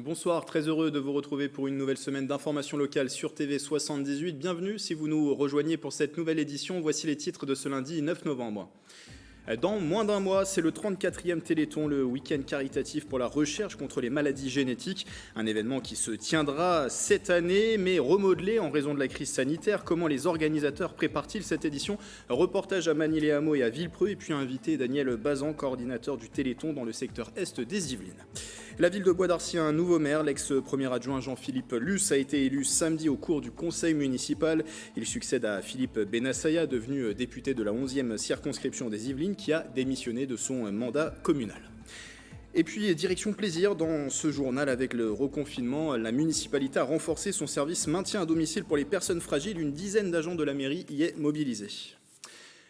Bonsoir, très heureux de vous retrouver pour une nouvelle semaine d'information locale sur TV 78. Bienvenue si vous nous rejoignez pour cette nouvelle édition. Voici les titres de ce lundi 9 novembre. Dans moins d'un mois, c'est le 34e Téléthon, le week-end caritatif pour la recherche contre les maladies génétiques. Un événement qui se tiendra cette année, mais remodelé en raison de la crise sanitaire. Comment les organisateurs préparent-ils cette édition? Reportage à Manille-les-Hameaux et à Villepreux, et puis invité Daniel Bazan, coordinateur du Téléthon dans le secteur est des Yvelines. La ville de Bois d'Arcy a un nouveau maire. L'ex-premier adjoint Jean-Philippe Luce a été élu samedi au cours du conseil municipal. Il succède à Philippe Benassaya, devenu député de la 11e circonscription des Yvelines, qui a démissionné de son mandat communal. Et puis, direction plaisir, dans ce journal, avec le reconfinement, la municipalité a renforcé son service maintien à domicile pour les personnes fragiles. Une dizaine d'agents de la mairie y est mobilisée.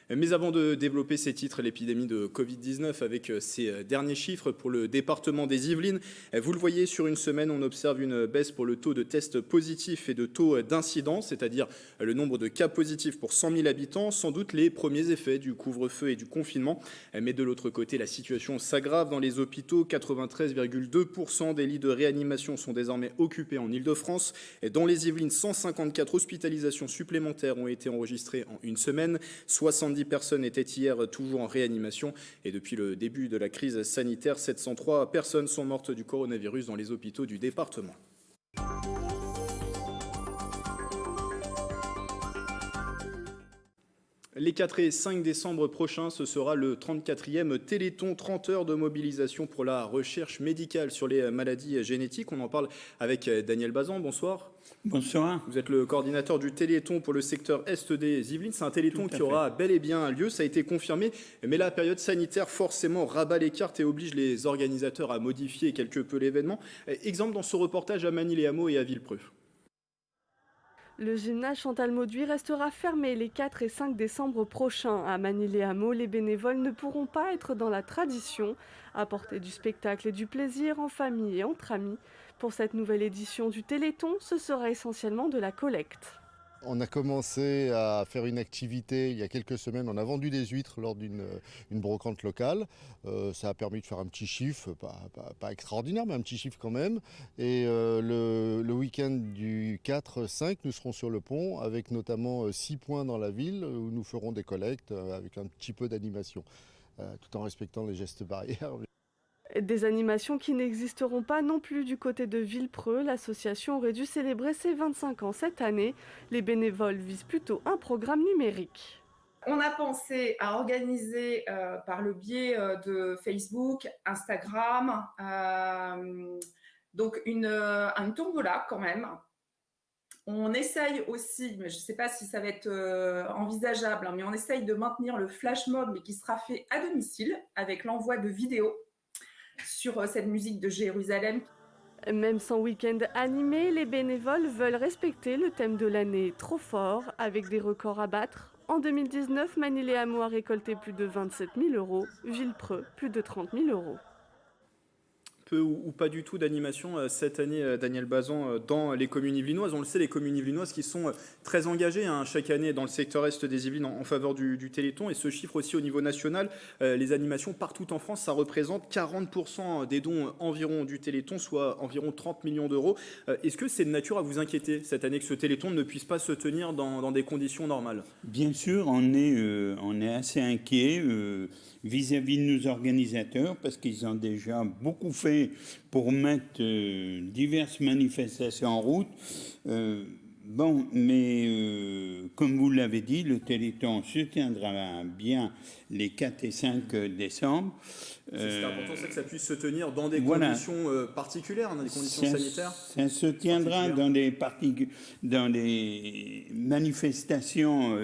Mais avant de développer ces titres, l'épidémie de Covid-19 avec ses derniers chiffres pour le département des Yvelines. Vous le voyez, sur une semaine, on observe une baisse pour le taux de tests positifs et de taux d'incidence, c'est-à-dire le nombre de cas positifs pour 100 000 habitants, sans doute les premiers effets du couvre-feu et du confinement. Mais de l'autre côté, la situation s'aggrave dans les hôpitaux. 93,2% des lits de réanimation sont désormais occupés en Ile-de-France. Dans les Yvelines, 154 hospitalisations supplémentaires ont été enregistrées en une semaine. 70 personnes étaient hier toujours en réanimation. Et depuis le début de la crise sanitaire, 703 personnes sont mortes du coronavirus dans les hôpitaux du département. Les 4 et 5 décembre prochains, ce sera le 34e Téléthon, 30 heures de mobilisation pour la recherche médicale sur les maladies génétiques. On en parle avec Daniel Bazan. Bonsoir. Bonsoir. Vous êtes le coordinateur du Téléthon pour le secteur est des Yvelines. C'est un Téléthon qui aura bel et bien lieu, ça a été confirmé. Mais la période sanitaire forcément rabat les cartes et oblige les organisateurs à modifier quelque peu l'événement. Exemple dans ce reportage à Manille-les-Hameaux et à Villepreux. Le gymnase Chantal Mauduit restera fermé les 4 et 5 décembre prochains. À Manille-les-Hameaux, les bénévoles ne pourront pas être dans la tradition, apporter du spectacle et du plaisir en famille et entre amis. Pour cette nouvelle édition du Téléthon, ce sera essentiellement de la collecte. On a commencé à faire une activité il y a quelques semaines. On a vendu des huîtres lors d'une brocante locale. Ça a permis de faire un petit chiffre, pas extraordinaire, mais un petit chiffre quand même. Et le week-end du 4-5, nous serons sur le pont avec notamment 6 points dans la ville où nous ferons des collectes avec un petit peu d'animation, tout en respectant les gestes barrières. Des animations qui n'existeront pas non plus du côté de Villepreux. L'association aurait dû célébrer ses 25 ans cette année. Les bénévoles visent plutôt un programme numérique. On a pensé à organiser par le biais de Facebook, Instagram, donc une tombola quand même. On essaye aussi, mais je ne sais pas si ça va être envisageable, mais on essaye de maintenir le flash mob, mais qui sera fait à domicile avec l'envoi de vidéos sur cette musique de Jérusalem. Même sans week-end animé, les bénévoles veulent respecter le thème de l'année trop fort, avec des records à battre. En 2019, Manille-les-Hameaux a récolté plus de 27 000 €, Villepreux plus de 30 000 €. Peu ou pas du tout d'animation cette année, Daniel Bazan, dans les communes yvelinoises. On le sait, les communes yvelinoises qui sont très engagées chaque année dans le secteur est des Yvelines en faveur du Téléthon. Et ce chiffre aussi au niveau national, les animations partout en France, ça représente 40% des dons environ du Téléthon, soit environ 30 millions d'euros. Est-ce que c'est de nature à vous inquiéter cette année que ce Téléthon ne puisse pas se tenir dans des conditions normales? Bien sûr, on est assez inquiet vis-à-vis de nos organisateurs parce qu'ils ont déjà beaucoup fait pour mettre diverses manifestations en route. Comme vous l'avez dit, le Téléthon se tiendra bien les 4 et 5 décembre. C'est important ça, que ça puisse se tenir dans des conditions particulières, dans des conditions sanitaires. Ça se tiendra dans des manifestations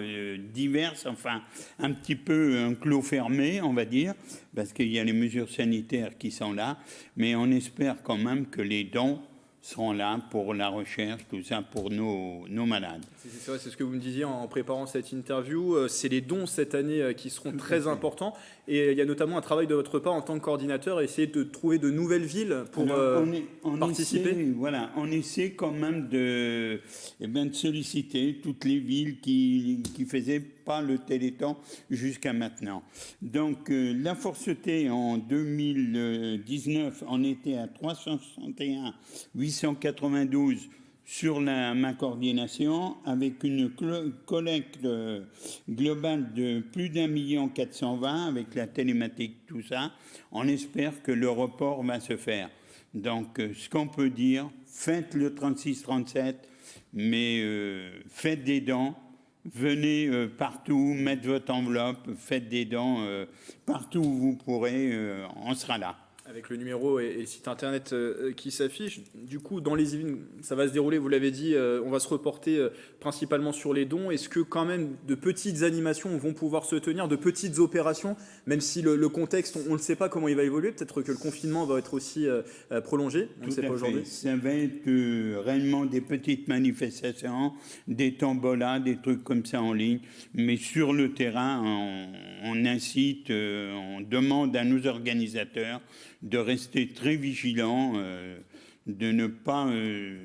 diverses, enfin un petit peu un clos fermé, on va dire, parce qu'il y a les mesures sanitaires qui sont là, mais on espère quand même que les dons seront là pour la recherche, tout ça pour nos malades. C'est vrai, c'est ce que vous me disiez en préparant cette interview. C'est les dons cette année qui seront très importants. Et il y a notamment un travail de votre part en tant que coordinateur, essayer de trouver de nouvelles villes pour participer. On essaie quand même de solliciter toutes les villes qui faisaient pas le Téléthon jusqu'à maintenant. Donc la Forceté en 2019, on était à 361 892 sur ma coordination, avec une collecte globale de plus d'1 420 000 avec la télématique, tout ça. On espère que le report va se faire. Donc, ce qu'on peut dire, faites le 36-37, mais faites des dons. Venez partout, mettez votre enveloppe, faites des dons partout où vous pourrez, on sera là. Avec le numéro et le site internet qui s'affiche. Du coup, dans les Yvelines, ça va se dérouler, vous l'avez dit, on va se reporter principalement sur les dons. Est-ce que quand même de petites animations vont pouvoir se tenir, de petites opérations, même si le contexte, on ne sait pas comment il va évoluer, peut-être que le confinement va être aussi prolongé, on ne sait pas aujourd'hui. Ça va être réellement des petites manifestations, des tombolas, des trucs comme ça en ligne, mais sur le terrain, on incite, on demande à nos organisateurs de rester très vigilants, de ne pas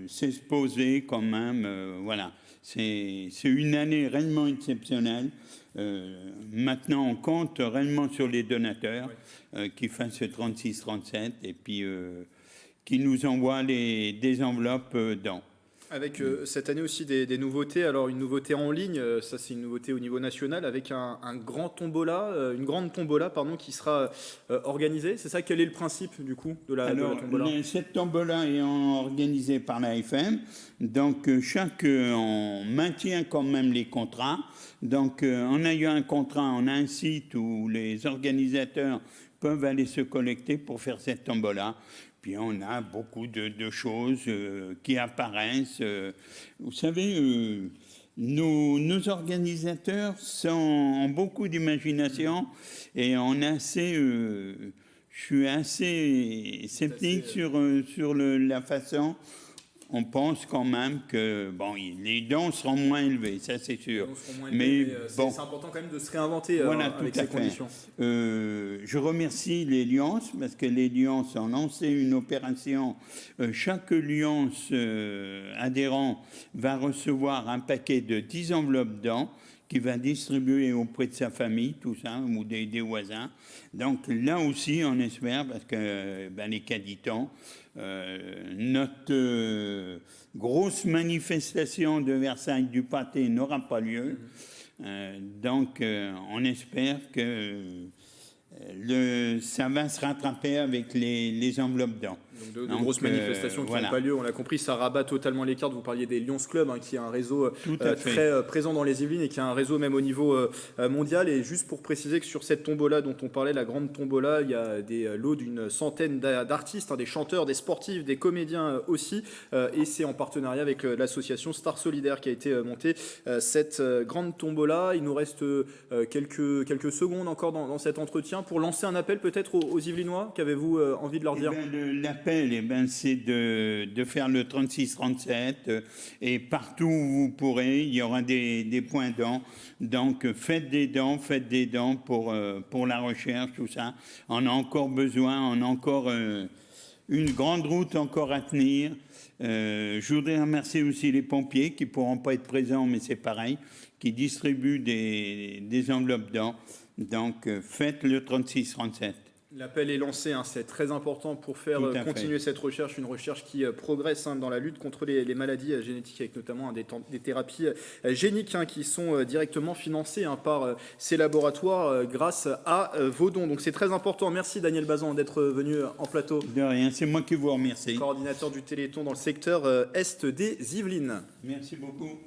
s'exposer quand même. Voilà, c'est une année réellement exceptionnelle. Maintenant, on compte réellement sur les donateurs qui fassent ce 36-37 et puis qui nous envoient des enveloppes dans. Avec cette année aussi des nouveautés. Alors une nouveauté en ligne, ça c'est une nouveauté au niveau national, avec un grand tombola, une grande tombola pardon, qui sera organisée. C'est ça, quel est le principe du coup de la tombola? Cette tombola est organisée par la FM. Donc on maintient quand même les contrats. Donc en ayant un contrat, on a un site où les organisateurs peuvent aller se collecter pour faire cette tombola. Puis on a beaucoup de choses qui apparaissent. Vous savez, nos organisateurs ont beaucoup d'imagination et je suis assez sceptique sur la façon. On pense quand même que les dons seront moins élevés, ça c'est sûr. Mais c'est important quand même de se réinventer avec ces conditions. Je remercie les Lions parce que les Lions ont lancé une opération. Chaque Lions adhérent va recevoir un paquet de 10 enveloppes dents qu'il va distribuer auprès de sa famille, tout ça, ou des voisins. Donc là aussi, on espère, parce que les caditans, notre grosse manifestation de Versailles du pâté n'aura pas lieu. Donc on espère que ça va se rattraper avec les enveloppes d'or. Donc de grosses manifestations qui n'ont pas lieu, on l'a compris, ça rabat totalement les cartes. Vous parliez des Lions Club, qui est un réseau très présent dans les Yvelines et qui a un réseau même au niveau mondial. Et juste pour préciser que sur cette tombola dont on parlait, la grande tombola, il y a des lots d'une centaine d'artistes, des chanteurs, des sportifs, des comédiens aussi. Et c'est en partenariat avec l'association Star Solidaire qui a été montée cette grande tombola. Il nous reste quelques secondes encore dans cet entretien pour lancer un appel peut-être aux Yvelinois. Qu'avez-vous envie de leur dire? L'appel, c'est de faire le 36-37 et partout où vous pourrez, il y aura des points dents. Donc faites des dents pour la recherche, tout ça. On a encore besoin, on a encore une grande route encore à tenir. Je voudrais remercier aussi les pompiers qui ne pourront pas être présents, mais c'est pareil, qui distribuent des enveloppes dents. Donc faites le 36-37. L'appel est lancé, c'est très important pour faire continuer cette recherche, une recherche qui progresse dans la lutte contre les maladies génétiques, avec notamment des thérapies géniques qui sont directement financées par ces laboratoires grâce à vos dons. Donc c'est très important. Merci Daniel Bazan d'être venu en plateau. De rien, c'est moi qui vous remercie. Coordinateur du Téléthon dans le secteur Est des Yvelines. Merci beaucoup.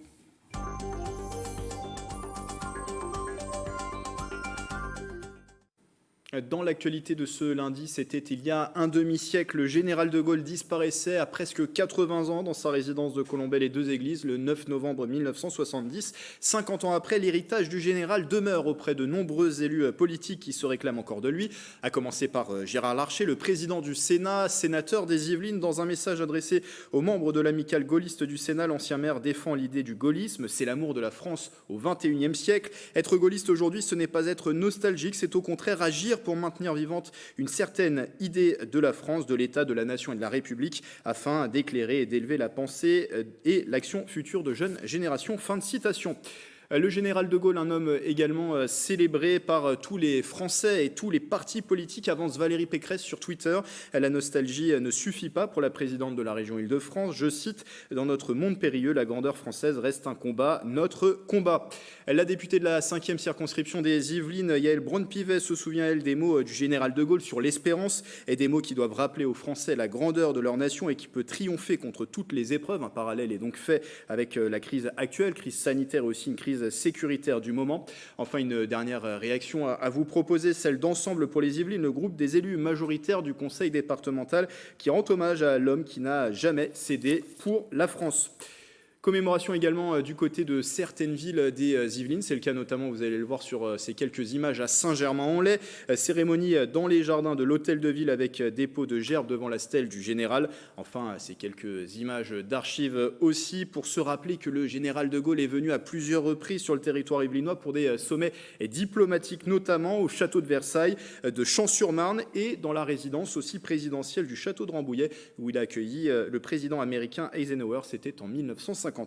Dans l'actualité de ce lundi, c'était il y a un demi-siècle, le général de Gaulle disparaissait à presque 80 ans dans sa résidence de Colombey les Deux Églises le 9 novembre 1970. 50 ans après, l'héritage du général demeure auprès de nombreux élus politiques qui se réclament encore de lui, à commencer par Gérard Larcher, le président du Sénat, sénateur des Yvelines. Dans un message adressé aux membres de l'amicale gaulliste du Sénat, l'ancien maire défend l'idée du gaullisme. C'est l'amour de la France au XXIe siècle. Être gaulliste aujourd'hui, ce n'est pas être nostalgique, c'est au contraire agir pour maintenir vivante une certaine idée de la France, de l'État, de la nation et de la République, afin d'éclairer et d'élever la pensée et l'action future de jeunes générations. Fin de citation. Le général de Gaulle, un homme également célébré par tous les Français et tous les partis politiques, avance Valérie Pécresse sur Twitter. La nostalgie ne suffit pas pour la présidente de la région Île-de-France. Je cite, « Dans notre monde périlleux, la grandeur française reste un combat, notre combat ». La députée de la 5e circonscription des Yvelines, Yaël Braun-Pivet, se souvient, elle, des mots du général de Gaulle sur l'espérance, et des mots qui doivent rappeler aux Français la grandeur de leur nation et qui peut triompher contre toutes les épreuves. Un parallèle est donc fait avec la crise actuelle, crise sanitaire et aussi une crise sécuritaire du moment. Enfin, une dernière réaction à vous proposer, celle d'Ensemble pour les Yvelines, le groupe des élus majoritaires du conseil départemental qui rend hommage à l'homme qui n'a jamais cédé pour la France. Commémoration également du côté de certaines villes des Yvelines. C'est le cas notamment, vous allez le voir sur ces quelques images, à Saint-Germain-en-Laye. Cérémonie dans les jardins de l'hôtel de ville avec dépôt de gerbes devant la stèle du général. Enfin, ces quelques images d'archives aussi pour se rappeler que le général de Gaulle est venu à plusieurs reprises sur le territoire yvelinois pour des sommets diplomatiques, notamment au château de Versailles, de Champs-sur-Marne et dans la résidence aussi présidentielle du château de Rambouillet où il a accueilli le président américain Eisenhower. C'était en 1959.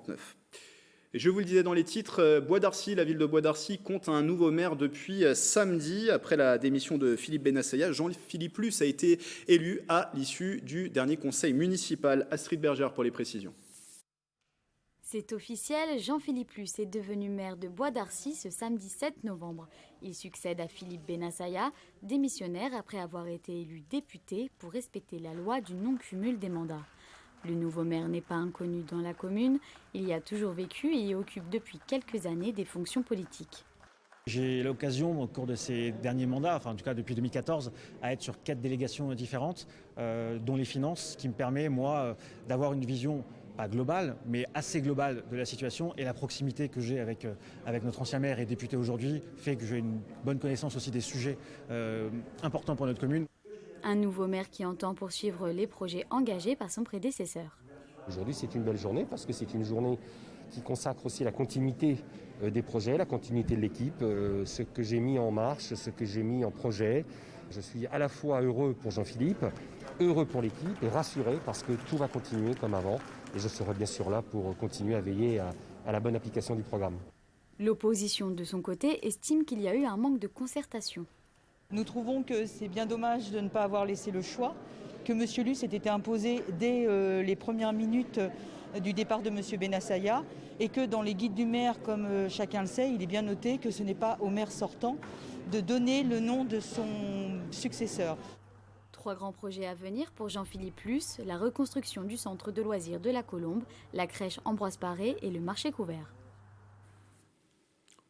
Et je vous le disais dans les titres, Bois d'Arcy, la ville de Bois d'Arcy compte un nouveau maire depuis samedi. Après la démission de Philippe Bennassaya, Jean-Philippe Luce a été élu à l'issue du dernier conseil municipal. Astrid Bergère pour les précisions. C'est officiel, Jean-Philippe Luce est devenu maire de Bois d'Arcy ce samedi 7 novembre. Il succède à Philippe Bennassaya, démissionnaire après avoir été élu député pour respecter la loi du non-cumul des mandats. Le nouveau maire n'est pas inconnu dans la commune, il y a toujours vécu et y occupe depuis quelques années des fonctions politiques. J'ai l'occasion au cours de ces derniers mandats, enfin en tout cas depuis 2014, à être sur 4 délégations différentes, dont les finances, qui me permet moi d'avoir une vision pas globale, mais assez globale de la situation, et la proximité que j'ai avec notre ancien maire et député aujourd'hui fait que j'ai une bonne connaissance aussi des sujets importants pour notre commune. Un nouveau maire qui entend poursuivre les projets engagés par son prédécesseur. Aujourd'hui, c'est une belle journée parce que c'est une journée qui consacre aussi la continuité des projets, la continuité de l'équipe, ce que j'ai mis en marche, ce que j'ai mis en projet. Je suis à la fois heureux pour Jean-Philippe, heureux pour l'équipe et rassuré parce que tout va continuer comme avant. Et je serai bien sûr là pour continuer à veiller à la bonne application du programme. L'opposition, de son côté, estime qu'il y a eu un manque de concertation. Nous trouvons que c'est bien dommage de ne pas avoir laissé le choix, que M. Luce ait été imposé dès les premières minutes du départ de M. Bennassaya et que dans les guides du maire, comme chacun le sait, il est bien noté que ce n'est pas au maire sortant de donner le nom de son successeur. 3 grands projets à venir pour Jean-Philippe Luce, la reconstruction du centre de loisirs de la Colombe, la crèche Ambroise Paré et le marché couvert.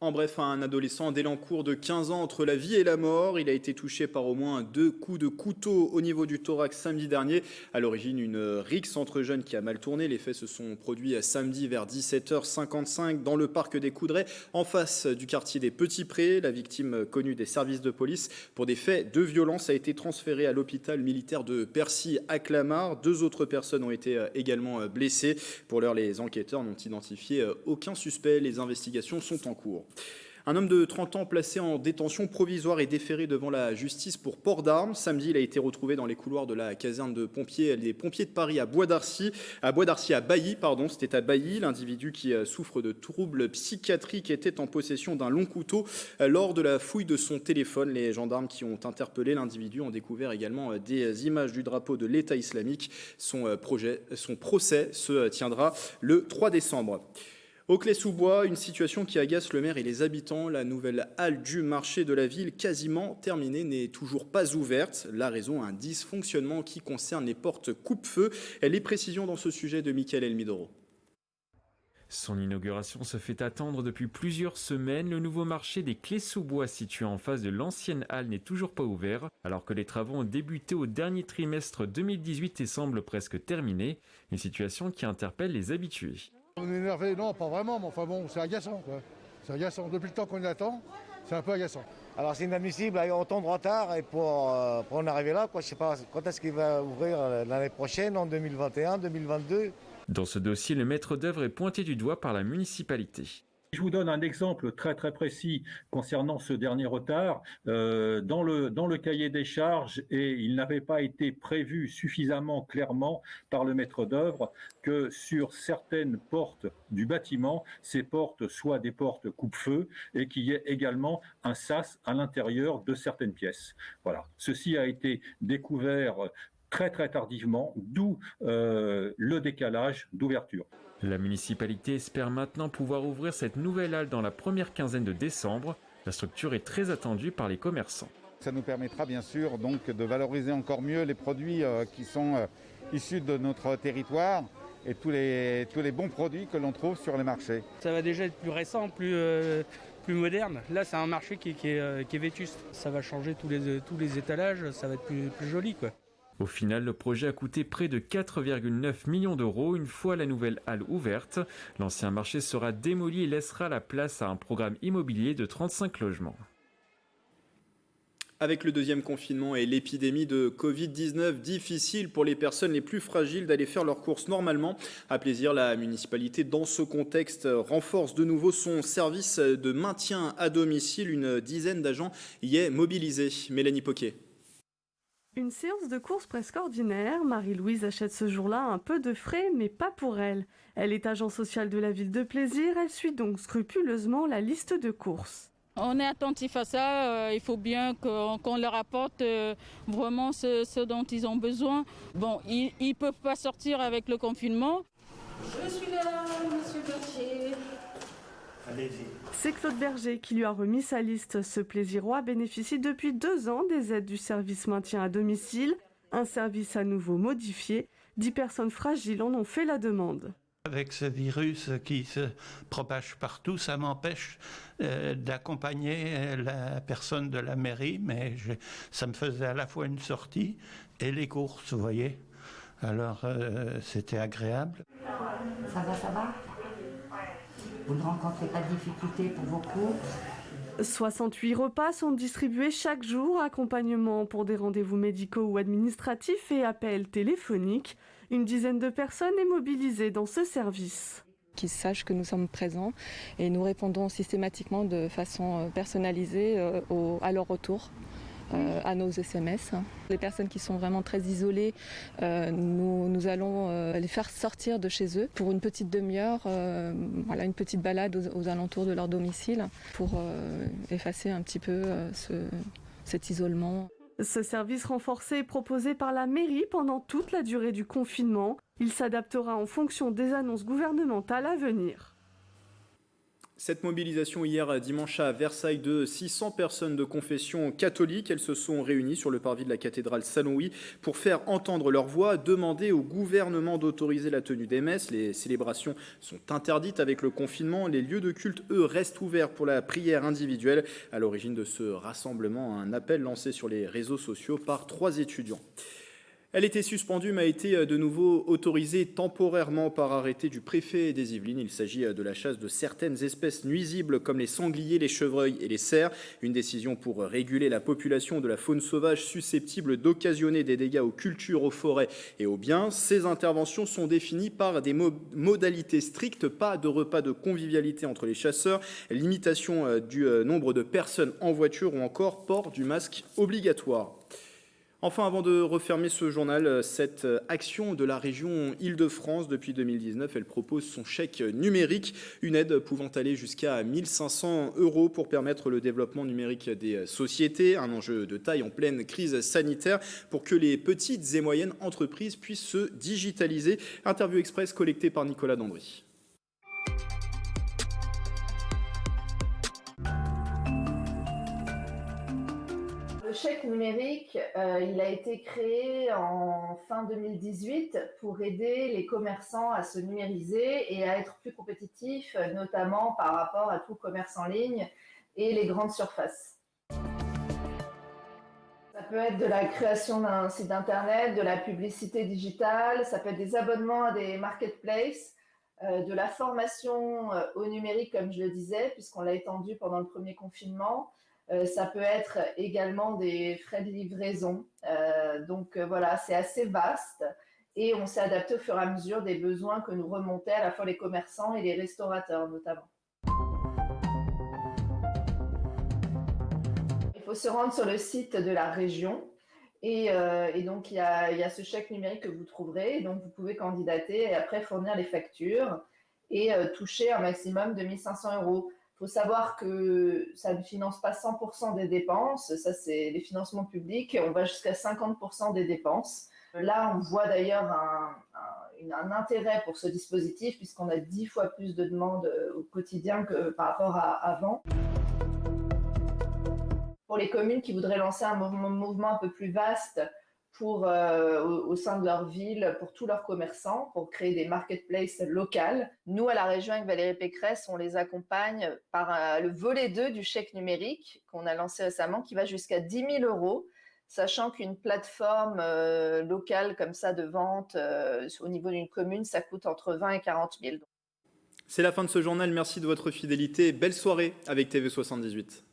En bref, un adolescent d'Élancourt de 15 ans entre la vie et la mort. Il a été touché par au moins 2 coups de couteau au niveau du thorax samedi dernier. À l'origine, une rixe entre jeunes qui a mal tourné. Les faits se sont produits samedi vers 17h55 dans le parc des Coudrais, en face du quartier des Petits Prés. La victime, connue des services de police pour des faits de violence, a été transférée à l'hôpital militaire de Percy à Clamart. 2 autres personnes ont été également blessées. Pour l'heure, les enquêteurs n'ont identifié aucun suspect. Les investigations sont en cours. Un homme de 30 ans placé en détention provisoire est déféré devant la justice pour port d'armes. Samedi, il a été retrouvé dans les couloirs de la caserne de pompiers, des pompiers de Paris à Bailly, c'était à Bailly. L'individu qui souffre de troubles psychiatriques était en possession d'un long couteau lors de la fouille de son téléphone. Les gendarmes qui ont interpellé l'individu ont découvert également des images du drapeau de l'État islamique. Son procès se tiendra le 3 décembre. Au Clé-sous-Bois, une situation qui agace le maire et les habitants. La nouvelle halle du marché de la ville, quasiment terminée, n'est toujours pas ouverte. La raison, un dysfonctionnement qui concerne les portes coupe-feu. Les précisions dans ce sujet de Mickaël Elmidoro. Son inauguration se fait attendre depuis plusieurs semaines. Le nouveau marché des Clés-sous-Bois situé en face de l'ancienne halle n'est toujours pas ouvert, alors que les travaux ont débuté au dernier trimestre 2018 et semblent presque terminés. Une situation qui interpelle les habitués. On est énervé, non, pas vraiment, mais enfin bon, c'est agaçant, quoi. C'est agaçant. Depuis le temps qu'on y attend, c'est un peu agaçant. Alors c'est inadmissible, autant de retard, et pour en arriver là, quoi, je ne sais pas quand est-ce qu'il va ouvrir l'année prochaine, en 2021, 2022. Dans ce dossier, le maître d'œuvre est pointé du doigt par la municipalité. Je vous donne un exemple très précis concernant ce dernier retard. Dans le cahier des charges, et il n'avait pas été prévu suffisamment clairement par le maître d'œuvre que sur certaines portes du bâtiment, ces portes soient des portes coupe-feu et qu'il y ait également un sas à l'intérieur de certaines pièces. Voilà. Ceci a été découvert très tardivement, d'où le décalage d'ouverture. La municipalité espère maintenant pouvoir ouvrir cette nouvelle halle dans la première quinzaine de décembre. La structure est très attendue par les commerçants. Ça nous permettra bien sûr donc de valoriser encore mieux les produits qui sont issus de notre territoire et tous les bons produits que l'on trouve sur les marchés. Ça va déjà être plus récent, plus moderne. Là, c'est un marché qui est vétuste. Ça va changer tous les étalages, ça va être plus joli, quoi. Au final, le projet a coûté près de 4,9 millions d'euros. Une fois la nouvelle halle ouverte, l'ancien marché sera démoli et laissera la place à un programme immobilier de 35 logements. Avec le deuxième confinement et l'épidémie de Covid-19, difficile pour les personnes les plus fragiles d'aller faire leurs courses normalement. À Plaisir, la municipalité, dans ce contexte, renforce de nouveau son service de maintien à domicile. Une dizaine d'agents y est mobilisée. Mélanie Poquet. Une séance de courses presque ordinaire. Marie-Louise achète ce jour-là un peu de frais, mais pas pour elle. Elle est agent social de la ville de Plaisir. Elle suit donc scrupuleusement la liste de courses. On est attentif à ça. Il faut bien qu'on leur apporte vraiment ce dont ils ont besoin. Bon, ils ne peuvent pas sortir avec le confinement. Je suis là, monsieur Berger. Allez-y. C'est Claude Berger qui lui a remis sa liste. Ce Plaisirois bénéficie depuis 2 ans des aides du service maintien à domicile, un service à nouveau modifié. 10 personnes fragiles en ont fait la demande. Avec ce virus qui se propage partout, ça m'empêche d'accompagner la personne de la mairie, mais ça me faisait à la fois une sortie et les courses, vous voyez. Alors c'était agréable. Ça va? Vous ne rencontrez pas de difficultés pour vos courses? 68 repas sont distribués chaque jour, accompagnement pour des rendez-vous médicaux ou administratifs et appels téléphoniques. Une dizaine de personnes est mobilisée dans ce service. Qu'ils sachent que nous sommes présents et nous répondons systématiquement de façon personnalisée à leur retour. À nos SMS. Les personnes qui sont vraiment très isolées, nous allons les faire sortir de chez eux pour une petite demi-heure, une petite balade aux alentours de leur domicile pour effacer un petit peu cet isolement. Ce service renforcé est proposé par la mairie pendant toute la durée du confinement. Il s'adaptera en fonction des annonces gouvernementales à venir. Cette mobilisation hier dimanche à Versailles de 600 personnes de confession catholique, elles se sont réunies sur le parvis de la cathédrale Saint-Louis pour faire entendre leur voix, demander au gouvernement d'autoriser la tenue des messes. Les célébrations sont interdites avec le confinement. Les lieux de culte, eux, restent ouverts pour la prière individuelle. À l'origine de ce rassemblement, un appel lancé sur les réseaux sociaux par 3 étudiants. Elle était suspendue mais a été de nouveau autorisée temporairement par arrêté du préfet des Yvelines. Il s'agit de la chasse de certaines espèces nuisibles comme les sangliers, les chevreuils et les cerfs. Une décision pour réguler la population de la faune sauvage susceptible d'occasionner des dégâts aux cultures, aux forêts et aux biens. Ces interventions sont définies par des modalités strictes, pas de repas de convivialité entre les chasseurs, limitation du nombre de personnes en voiture ou encore port du masque obligatoire. Enfin, avant de refermer ce journal, cette action de la région Île-de-France depuis 2019, elle propose son chèque numérique, une aide pouvant aller jusqu'à 1 500 € pour permettre le développement numérique des sociétés, un enjeu de taille en pleine crise sanitaire pour que les petites et moyennes entreprises puissent se digitaliser. Interview express collectée par Nicolas Dandry. Le chèque numérique, il a été créé en fin 2018 pour aider les commerçants à se numériser et à être plus compétitifs, notamment par rapport à tout commerce en ligne et les grandes surfaces. Ça peut être de la création d'un site internet, de la publicité digitale, ça peut être des abonnements à des marketplaces, de la formation au numérique, comme je le disais, puisqu'on l'a étendu pendant le premier confinement. Ça peut être également des frais de livraison. Donc voilà, c'est assez vaste et on s'est adapté au fur et à mesure des besoins que nous remontaient à la fois les commerçants et les restaurateurs notamment. Il faut se rendre sur le site de la région et donc il y a ce chèque numérique que vous trouverez. Donc vous pouvez candidater et après fournir les factures et toucher un maximum de 1 500 €. Il faut savoir que ça ne finance pas 100% des dépenses, ça c'est les financements publics, on va jusqu'à 50% des dépenses. Là, on voit d'ailleurs un intérêt pour ce dispositif puisqu'on a 10 fois plus de demandes au quotidien que par rapport à avant. Pour les communes qui voudraient lancer un mouvement un peu plus vaste au sein de leur ville, pour tous leurs commerçants, pour créer des marketplaces locales. Nous, à la région, avec Valérie Pécresse, on les accompagne par le volet 2 du chèque numérique qu'on a lancé récemment, qui va jusqu'à 10 000 €, sachant qu'une plateforme locale comme ça de vente au niveau d'une commune, ça coûte entre 20 et 40 000 €. C'est la fin de ce journal, merci de votre fidélité. Belle soirée avec TV78.